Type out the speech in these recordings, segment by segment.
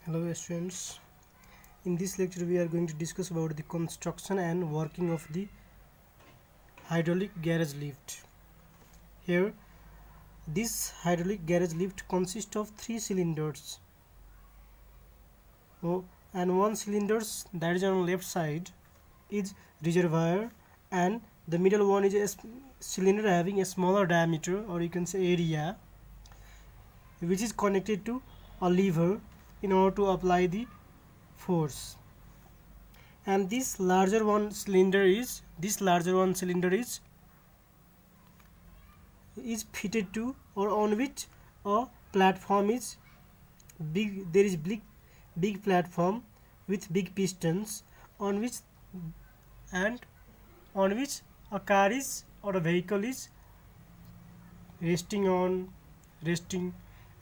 Hello students, in this lecture we are going to discuss about the construction and working of the hydraulic garage lift. Here this hydraulic garage lift consists of 3 cylinders. And one cylinders that is on left side is reservoir, and the middle one is a cylinder having a smaller diameter, or you can say area, which is connected to a lever in order to apply the force. And this larger one cylinder is fitted to, or on which a platform is big. There is big platform with big pistons on which a car is, or a vehicle is resting,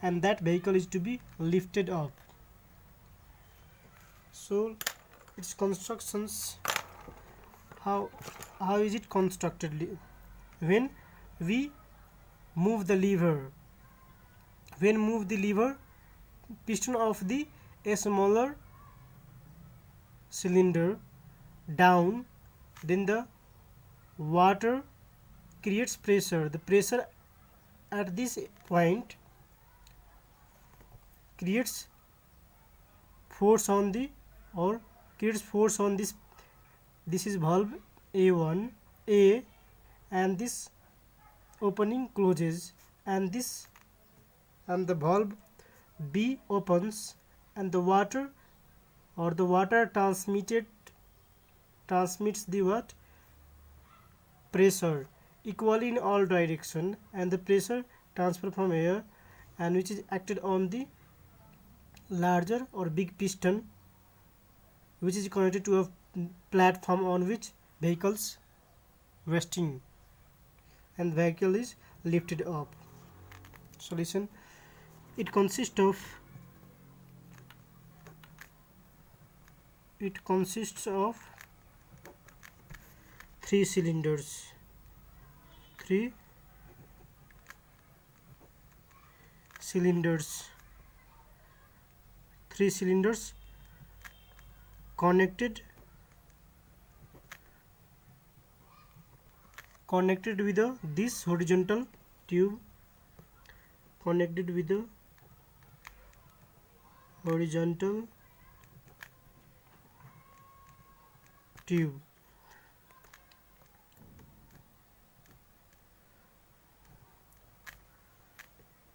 and that vehicle is to be lifted up. So its constructions, how is it constructed? When we move the lever, piston of the a smaller cylinder down, then the water creates pressure. The pressure at this point creates force on the, or creates force on this. This is valve A, and this opening closes, and the valve B opens, and the water transmits the what? Pressure equally in all direction, and the pressure transfer from air, and which is acted on the larger or big piston, which is connected to a platform on which vehicles resting, and vehicle is lifted up. Solution: it consists of 3 cylinders. 3 cylinders connected with this horizontal tube,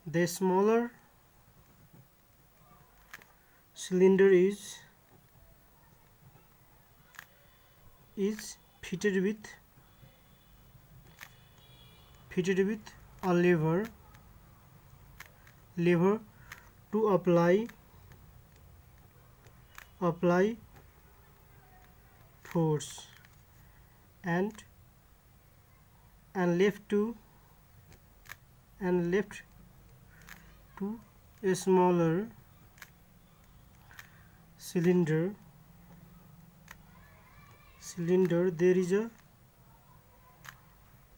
The smaller cylinder is fitted with a lever to apply force, and left to a smaller cylinder there is a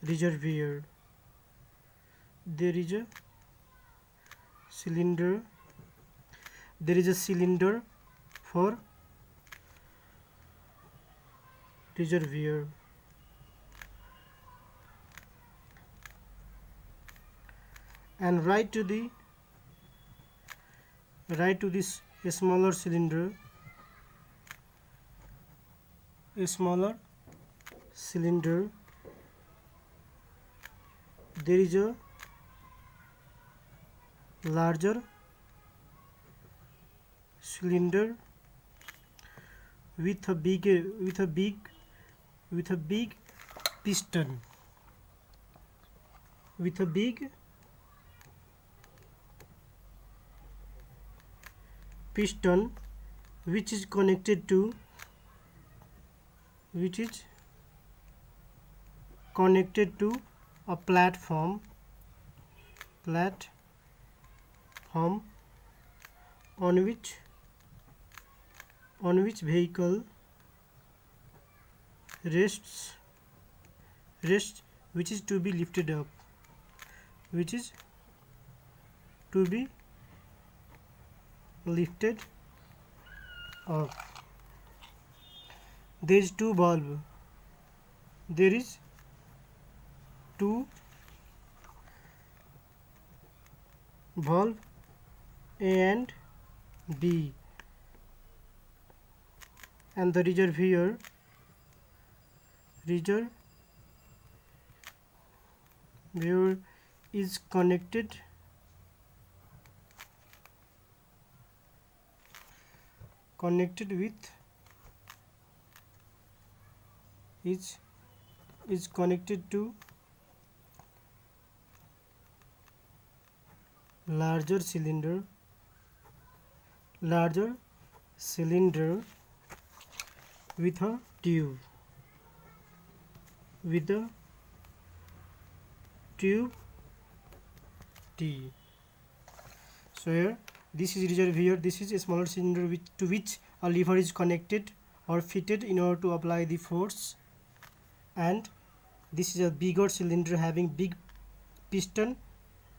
reservoir. There is a cylinder for reservoir, and right to this a smaller cylinder there is a larger cylinder with a big piston, which is connected to a platform on which vehicle rests, which is to be lifted up, lifted up. There is two valve. There is two valve A and B, and the reservoir is connected with is connected to larger cylinder with a tube T. So here this is reservoir, this is a smaller cylinder to which a lever is connected or fitted in order to apply the force, and this is a bigger cylinder having big piston,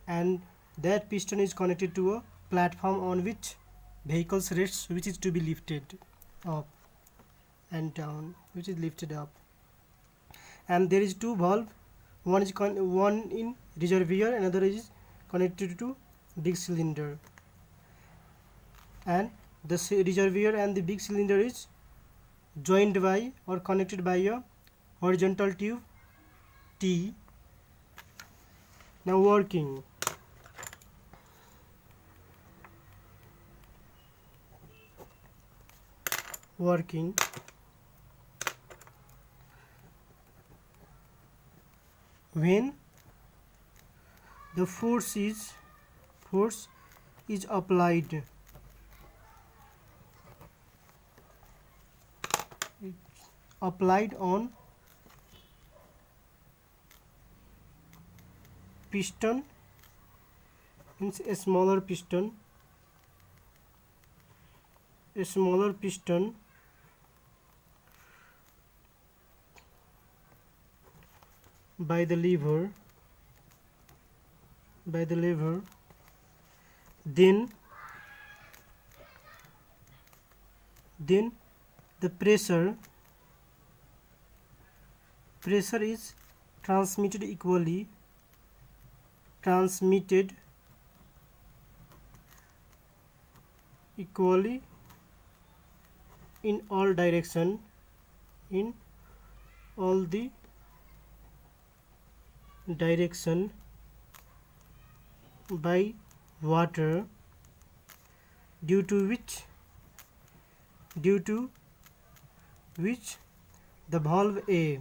and that piston is connected to a platform on which vehicles rests, which is to be lifted up and down, which is lifted up. And there is two valve, one in reservoir, another is connected to big cylinder, and the reservoir and the big cylinder is joined by or connected by a horizontal tube T. Now working. When the force is applied, on piston, means a smaller piston by the lever, then the pressure is transmitted equally in all direction, by water, due to which the valve A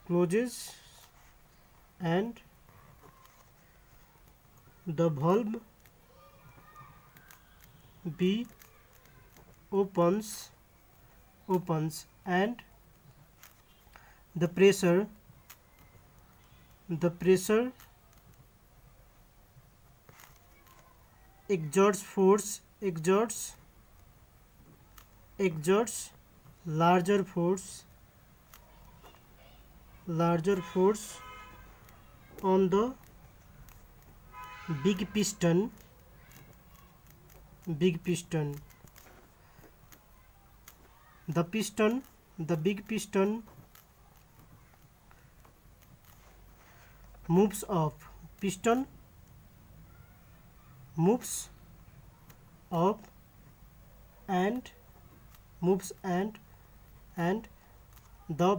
closes and the valve B opens, and the pressure exerts larger force on the big piston. The big piston moves up. And the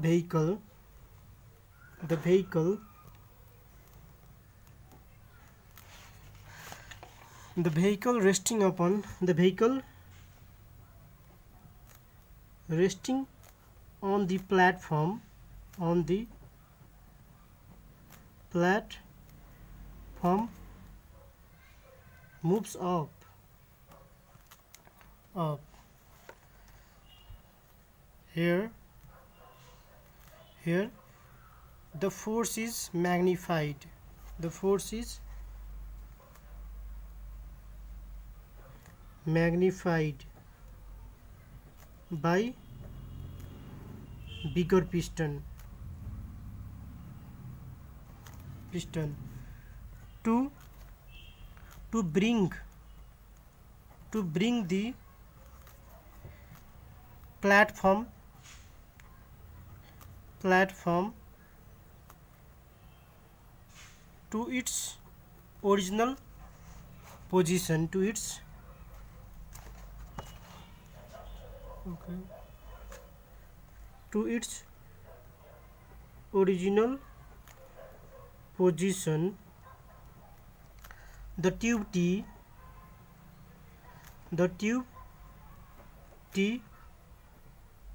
vehicle resting on the platform moves up. Here the force is magnified. By bigger piston to to bring the platform to its original position, to its original position. The tube T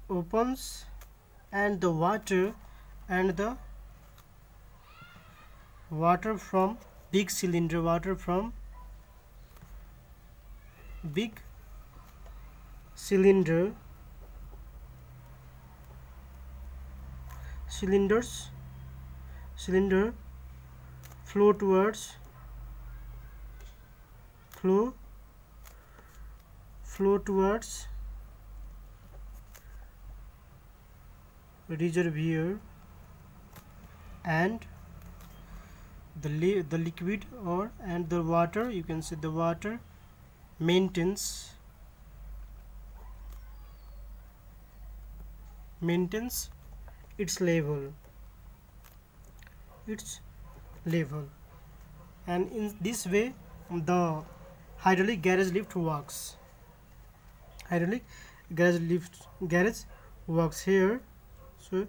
opens, and the water from big cylinder cylinder flow towards reservoir, and the liquid and the water, you can see the water maintains its level, and in this way the hydraulic garage lift works. Garage works here. So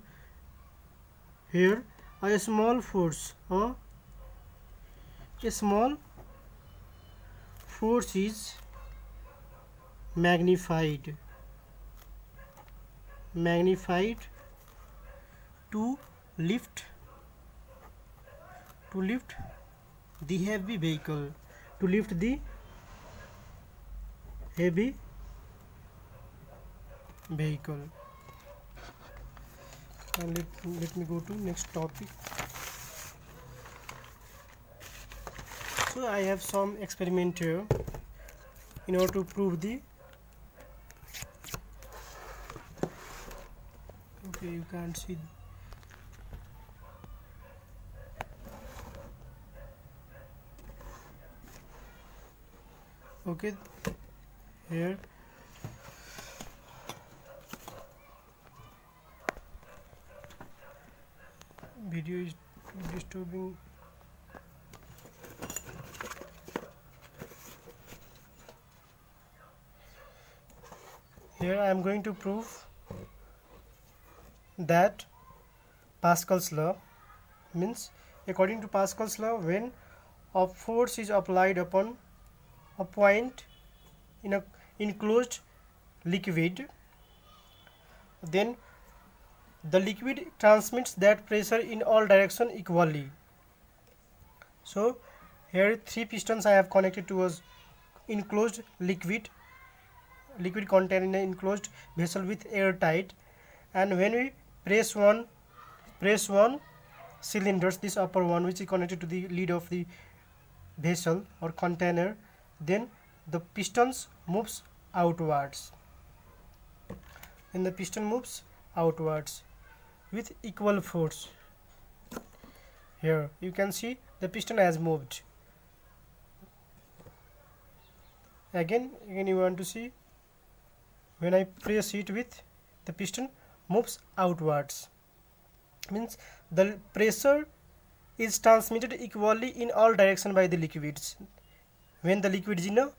here a small force is magnified to lift the heavy vehicle, and let me go to next topic. So I have some experiment here in order to prove the you can't see. Here video is disturbing. Here I am going to prove that Pascal's law means, according to Pascal's law, when a force is applied upon a point in a enclosed liquid, then the liquid transmits that pressure in all directions equally. So here 3 pistons I have connected to a enclosed liquid contained in an enclosed vessel with air tight, and when we press one cylinders, this upper one which is connected to the lid of the vessel or container, then the pistons moves outwards. With equal force. Here you can see the piston has moved. Again you want to see, when I press it with, the piston moves outwards, means the pressure is transmitted equally in all directions by the liquids when the liquid is in a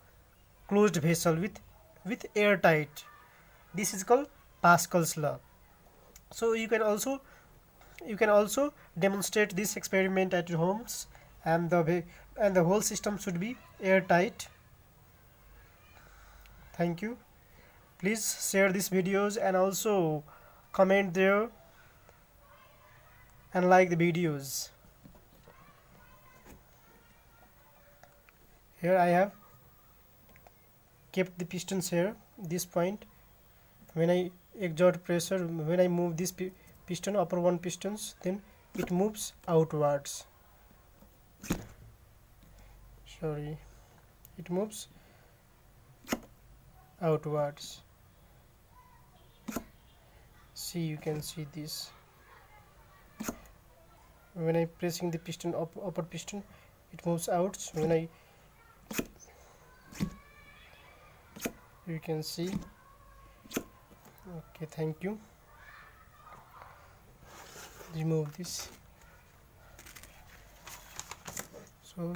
closed vessel with air tight. This is called Pascal's law. So you can also demonstrate this experiment at your homes, and the whole system should be airtight. Thank you. Please share these videos and also comment there and like the videos. Here I have kept the pistons here, this point. When I exert pressure, when I move this piston, upper one pistons, then it moves outwards. It moves outwards. See, you can see this. When I pressing the piston upper piston, it moves out. When I you can see. Okay, thank you. Remove this. So